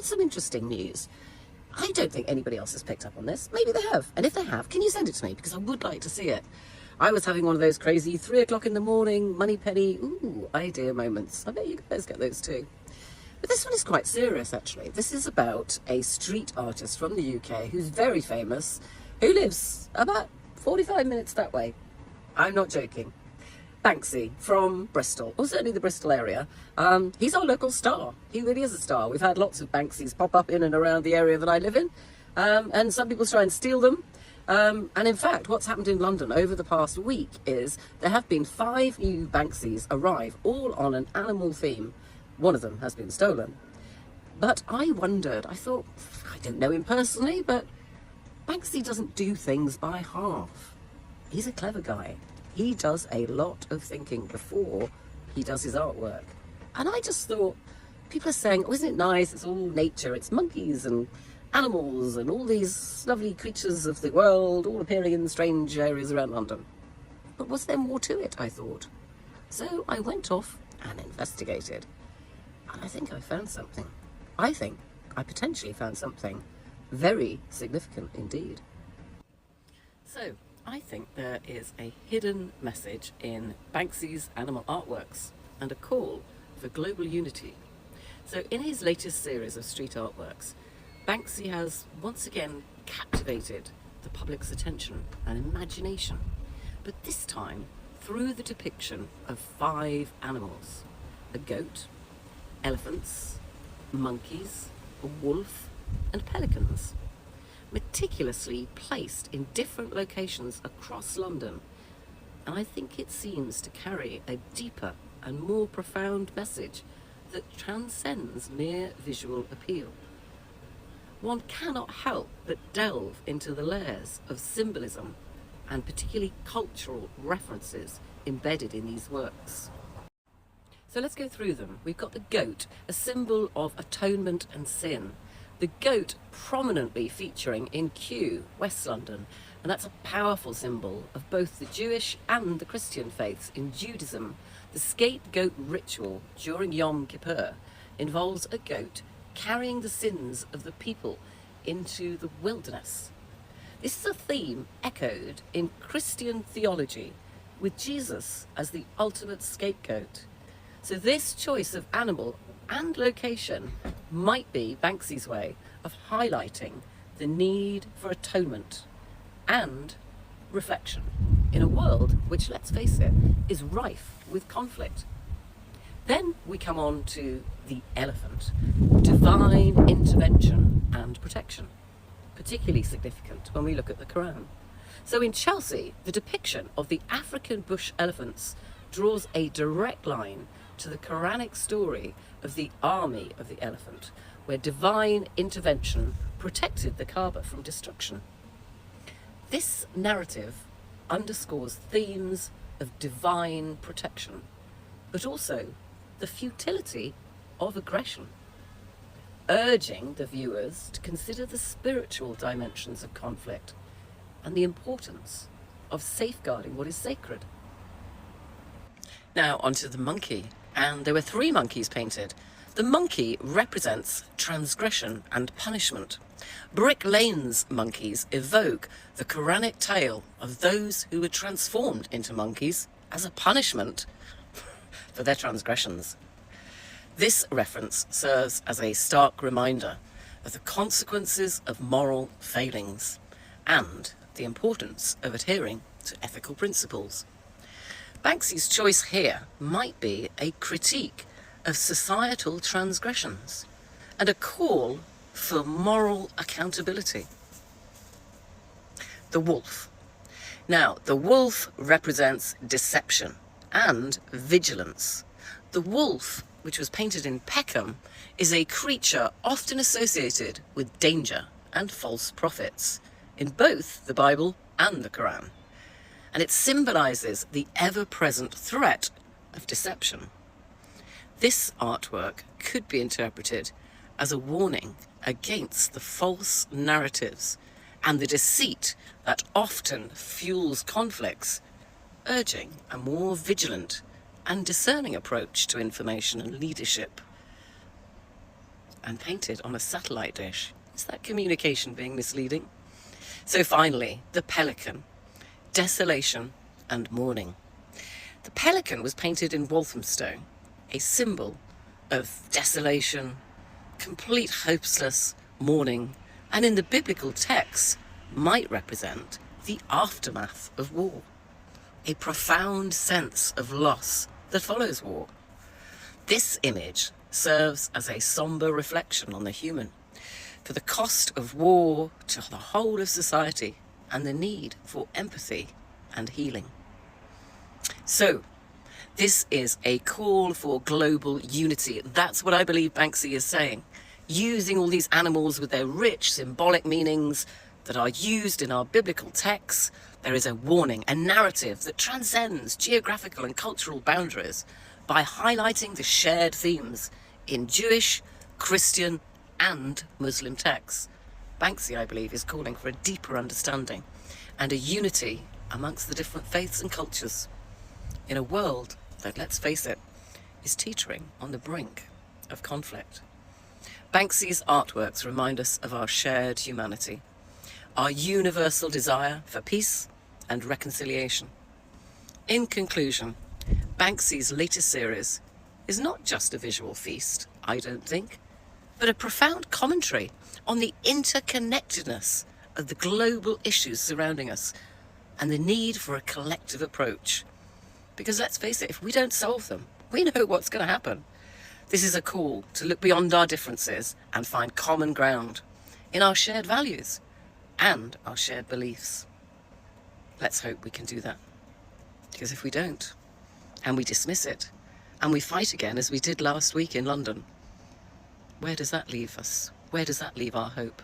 got some interesting news. I don't think anybody else has picked up on this. Maybe they have. And if they have, can you send it to me? Because I would like to see it. I was having one of those crazy 3 o'clock in the morning, money penny, ooh, idea moments. I bet you guys get those too. But this one is quite serious, actually. This is about a street artist from the UK who's very famous, who lives about 45 minutes that way. I'm not joking. Banksy from Bristol, or certainly the Bristol area. He's our local star. He really is a star. We've had lots of Banksys pop up in and around the area that I live in, and some people try and steal them. And in fact, what's happened in London over the past week is there have been 5 new Banksys arrive, all on an animal theme. One of them has been stolen. But I wondered, I thought, I don't know him personally, but Banksy doesn't do things by half. He's a clever guy. He does a lot of thinking before he does his artwork. And I just thought, people are saying, oh, isn't it nice? It's all nature. It's monkeys and animals and all these lovely creatures of the world, all appearing in strange areas around London. But was there more to it, I thought? So I went off and investigated. And I think I found something. I think I potentially found something very significant indeed. So, I think there is a hidden message in Banksy's animal artworks and a call for global unity. So in his latest series of street artworks, Banksy has once again captivated the public's attention and imagination, but this time through the depiction of 5 animals: a goat, elephants, monkeys, a wolf, and pelicans, meticulously placed in different locations across London. And I think it seems to carry a deeper and more profound message that transcends mere visual appeal. One cannot help but delve into the layers of symbolism and particularly cultural references embedded in these works. So let's go through them. We've got the goat, a symbol of atonement and sin. The goat prominently featuring in Kew, West London, and that's a powerful symbol of both the Jewish and the Christian faiths. In Judaism, the scapegoat ritual during Yom Kippur involves a goat carrying the sins of the people into the wilderness. This is a theme echoed in Christian theology, with Jesus as the ultimate scapegoat. So this choice of animal and location might be Banksy's way of highlighting the need for atonement and reflection in a world which, let's face it, is rife with conflict. Then we come on to the elephant, divine intervention and protection, particularly significant when we look at the Quran. So in Chelsea, the depiction of the African bush elephants draws a direct line to the Quranic story of the army of the elephant, where divine intervention protected the Kaaba from destruction. This narrative underscores themes of divine protection, but also the futility of aggression, urging the viewers to consider the spiritual dimensions of conflict and the importance of safeguarding what is sacred. Now onto the monkey, and there were 3 monkeys painted. The monkey represents transgression and punishment. Brick Lane's monkeys evoke the Quranic tale of those who were transformed into monkeys as a punishment for their transgressions. This reference serves as a stark reminder of the consequences of moral failings and the importance of adhering to ethical principles. Banksy's choice here might be a critique of societal transgressions and a call for moral accountability. The wolf. Now, the wolf represents deception and vigilance. The wolf, which was painted in Peckham, is a creature often associated with danger and false prophets in both the Bible and the Quran. And it symbolises the ever-present threat of deception. This artwork could be interpreted as a warning against the false narratives and the deceit that often fuels conflicts, urging a more vigilant and discerning approach to information and leadership. and painted on a satellite dish. Is that communication being misleading? So finally, the pelican, desolation and mourning. The pelican was painted in Walthamstow, a symbol of desolation, complete hopeless mourning, and in the biblical text might represent the aftermath of war, a profound sense of loss that follows war. This image serves as a somber reflection on the human, for the cost of war to the whole of society and the need for empathy and healing. So, this is a call for global unity. That's what I believe Banksy is saying. Using all these animals with their rich symbolic meanings that are used in our biblical texts, there is a warning, a narrative that transcends geographical and cultural boundaries by highlighting the shared themes in Jewish, Christian, and Muslim texts. Banksy, I believe, is calling for a deeper understanding and a unity amongst the different faiths and cultures in a world that, let's face it, is teetering on the brink of conflict. Banksy's artworks remind us of our shared humanity, our universal desire for peace and reconciliation. In conclusion, Banksy's latest series is not just a visual feast, I don't think, but a profound commentary on the interconnectedness of the global issues surrounding us and the need for a collective approach. Because let's face it, if we don't solve them, we know what's going to happen. This is a call to look beyond our differences and find common ground in our shared values and our shared beliefs. Let's hope we can do that. Because if we don't, and we dismiss it, and we fight again as we did last week in London, where does that leave us? Where does that leave our hope?